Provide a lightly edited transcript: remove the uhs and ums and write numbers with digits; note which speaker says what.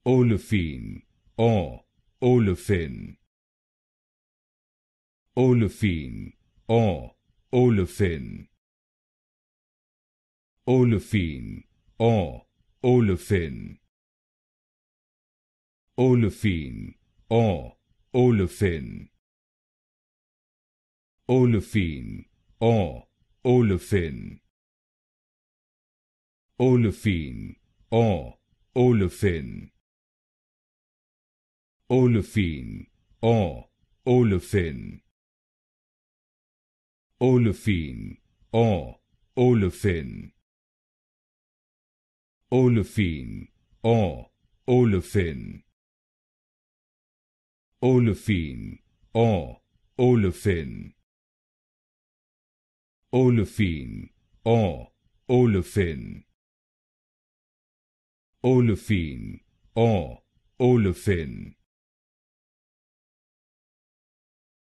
Speaker 1: Olefine, or olefin. Olefine, or olefin. Olefine, or olefin. Olefine, or olefin. Olefine, or olefin. Olefine, or olefin. Olefine, or olefin. Olefine, or olefin. Olefine, or olefin. Olefine, or olefin. Olefine, or olefin. Olefine, or olefin.